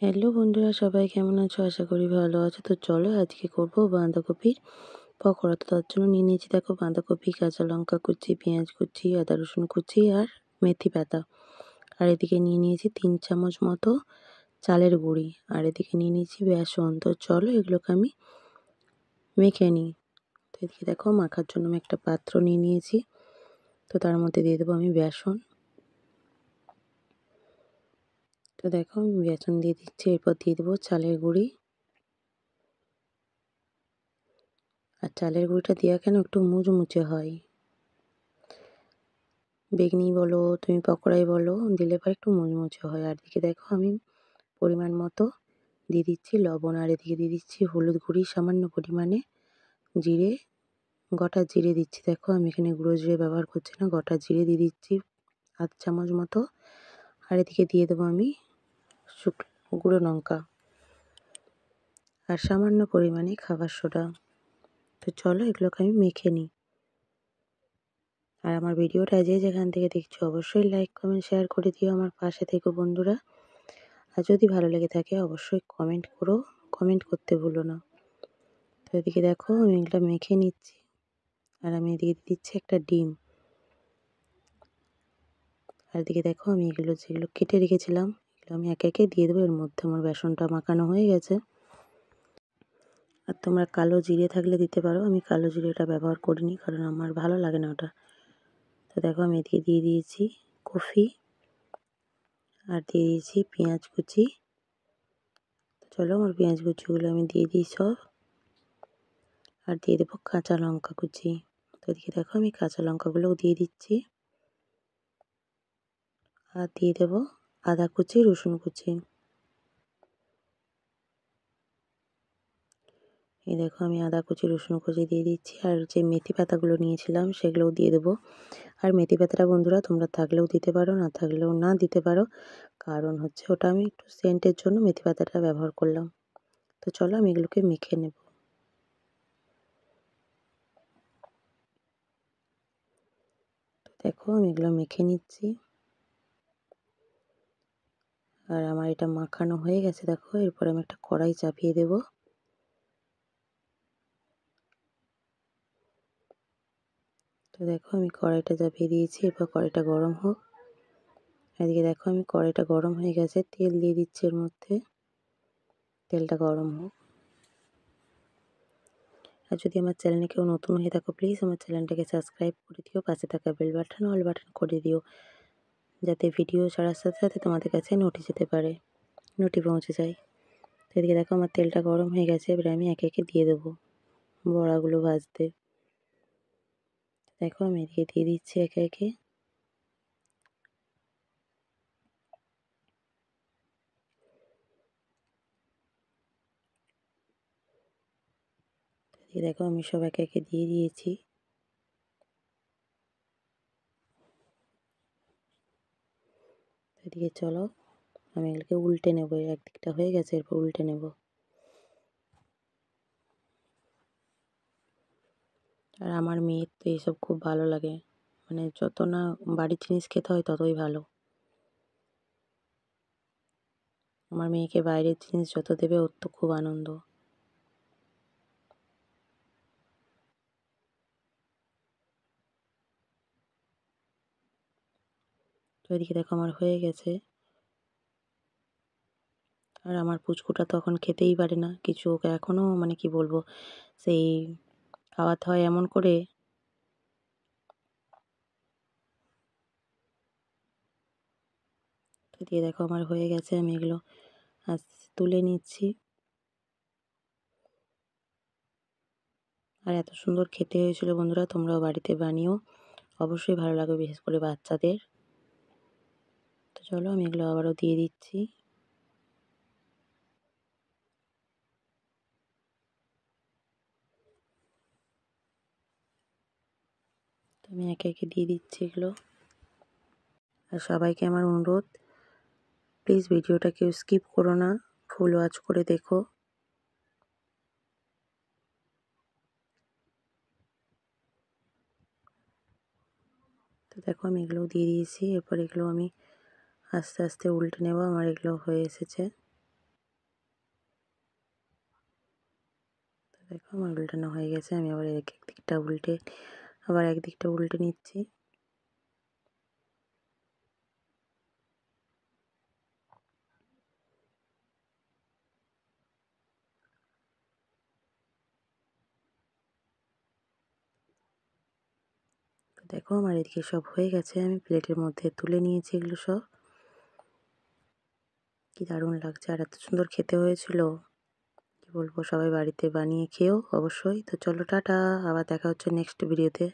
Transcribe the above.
Hello বন্ধুরা, সবাই কেমন আছো? আশা করি ভালো আছো। তো চলো আজকে করব বাঁধাকপির পকোড়া। তো তার জন্য নিয়ে নিয়েছি দেখো বাঁধাকপি, কাঁচা লঙ্কা কুচি, পেঁয়াজ কুচি, আদা রসুন কুচি আর মেথি পাতা। আর এদিকে নিয়ে নিয়েছি 3 চামচ মতো চালের গুঁড়ি। আর এদিকে নিয়ে নিয়েছি বেসন। তো চলো এগুলোকে আমি মেখে নিই। তো এদিকে দেখো মাখার জন্য আমি একটা পাত্র নিয়ে নিয়েছি। তো তার মধ্যে দিয়ে দেবো আমি বেসন। তো দেখো আমি বেসন দিয়ে দিচ্ছি, এরপর দিয়ে দেবো চালের গুঁড়ি। আর চালের গুঁড়িটা দেওয়া কেন একটু মুচমুচে হয়। বেগনি বলো, তুমি পকোড়াই বলো, দিলে পরে একটু মুচমুচে হয়। আর এদিকে দেখো আমি পরিমাণ মতো দিয়ে দিচ্ছি লবণ। আর এদিকে দিয়ে দিচ্ছি হলুদ গুঁড়ি সামান্য পরিমাণে, জিরে, গোটা জিরে দিচ্ছি। দেখো আমি এখানে গুঁড়ো জিরে ব্যবহার করছি না, গোটা জিরে দিয়ে দিচ্ছি 1/2 চামচ মতো। আর এদিকে দিয়ে দেবো আমি গুঁড়ো লঙ্কা আর সামান্য পরিমাণে খাবার সোডা। তো চলো এগুলোকে আমি মেখে নিই। আর আমার ভিডিওটা যে যেখান থেকে দেখছো অবশ্যই লাইক কমেন্ট শেয়ার করে দিও, আমার পাশে থেকো বন্ধুরা। আর যদি ভালো লেগে থাকে অবশ্যই কমেন্ট করো, কমেন্ট করতে ভুলো না। তো এদিকে দেখো আমি এগুলো মেখে নিচ্ছি। আর আমি এদিকে দিয়ে দিচ্ছি একটা ডিম। আর এদিকে দেখো আমি এগুলো যেগুলো কেটে রেখেছিলাম এগুলো আমি একে একে দিয়ে দেবো এর মধ্যে। আমার বেসনটা মাখানো হয়ে গেছে। আর তোমরা কালো জিরে থাকলে দিতে পারো, আমি কালো জিরেটা ব্যবহার করিনি কারণ আমার ভালো লাগে না ওটা। তো দেখো আমি এদিকে দিয়ে দিয়েছি কফি আর দিয়ে দিয়েছি পেঁয়াজ কুচি। চলো আমার পেঁয়াজ কুচিগুলো আমি দিয়ে দিই সব। আর দিয়ে দেবো কাঁচা লঙ্কা কুচি। তো এদিকে দেখো আমি কাঁচা লঙ্কাগুলোও দিয়ে দিচ্ছি। আর দিয়ে দেবো আদা কুচি, রসুন কুচি। এই দেখো আমি আদা কুচি, রসুন কুচি দিয়ে দিচ্ছি। আর যে মেথি পাতাগুলো নিয়েছিলাম সেগুলোও দিয়ে দেবো। আর মেথি পাতাটা বন্ধুরা তোমরা থাকলেও দিতে পারো, না থাকলেও না দিতে পারো, কারণ হচ্ছে ওটা আমি একটু সেন্টের জন্য মেথি পাতাটা ব্যবহার করলাম। তো চলো আমি এগুলোকে মেখে নেব। তো দেখো আমি এগুলো মেখে নিচ্ছি। আর আমার এটা মাখানো হয়ে গেছে দেখো। এরপর আমি একটা কড়াই চাপিয়ে দেবো। তো দেখো আমি কড়াইটা চাপিয়ে দিয়েছি, এরপর কড়াইটা গরম হোক। এদিকে দেখো আমি কড়াইটা গরম হয়ে গেছে, তেল দিয়ে দিচ্ছি এর মধ্যে। তেলটা গরম হোক। আর যদি আমার চ্যানেলে কেউ নতুন হয়ে থাকো প্লিজ আমার চ্যানেলটাকে সাবস্ক্রাইব করে দিও, পাশে থাকা বেল বাটন অল বাটন করে দিও, যাতে ভিডিও ছাড়ার সাথে সাথে তোমাদের কাছে নোটি পৌঁছে যায়। তো এদিকে দেখো আমার তেলটা গরম হয়ে গেছে, এবারে আমি একে একে দিয়ে দেবো বড়াগুলো ভাজতে। দেখো আমি এদিকে দিয়ে দিচ্ছি একে একে। এদিকে দেখো আমি সব একে একে দিয়ে দিয়েছি। এদিকে চলো আমি এগুলোকে উল্টে নেবো। একদিকটা হয়ে গেছে, এরপর উল্টে নেব। আর আমার মেয়ের তো এইসব খুব ভালো লাগে, মানে যত না বাড়ির জিনিস খেতে হয় ততই ভালো। আমার মেয়েকে বাইরের জিনিস যত দেবে ওর তো খুব আনন্দ। তো এদিকে দেখো আমার হয়ে গেছে। আর আমার পুচকুটা তো এখন খেতেই পারে না কিছু, ওকে এখনও মানে কি বলবো, সেই খাওয়াতে হয় এমন করে। তো দিয়ে দেখো আমার হয়ে গেছে, আমি এগুলো তুলে নিচ্ছি। আর এত সুন্দর খেতে হয়েছিল বন্ধুরা, তোমরাও বাড়িতে বানিও, অবশ্যই ভালো লাগবে বিশেষ করে বাচ্চাদের। তো চলো আমি এগুলো আবারও দিয়ে দিচ্ছি। তো আমি একে একে দিয়ে দিচ্ছি এগুলো। আর সবাইকে আমার অনুরোধ, প্লিজ ভিডিওটা কেউ স্কিপ করো না, ফুল ওয়াচ করে দেখো। তো দেখো আমি এগুলোও দিয়ে দিয়েছি, এরপর এগুলো আমি আস্তে আস্তে উল্টে নেব। আমার এগুলো হয়ে এসেছে। দেখো আমার উল্টানো হয়ে গেছে। আমি আবার একদিকটা উল্টে আবার একদিকটা উল্টে নিচ্ছি। তো দেখো আমার এদিকে সব হয়ে গেছে। আমি প্লেটের মধ্যে তুলে নিয়েছি এগুলো সব। কি দারুণ লাগছে আর এত সুন্দর খেতে হয়েছিল। কি বলবো, সবাই বাড়িতে বানিয়ে খেও অবশ্যই। তো চলো টাটা, আবার দেখা হচ্ছে নেক্সট ভিডিওতে।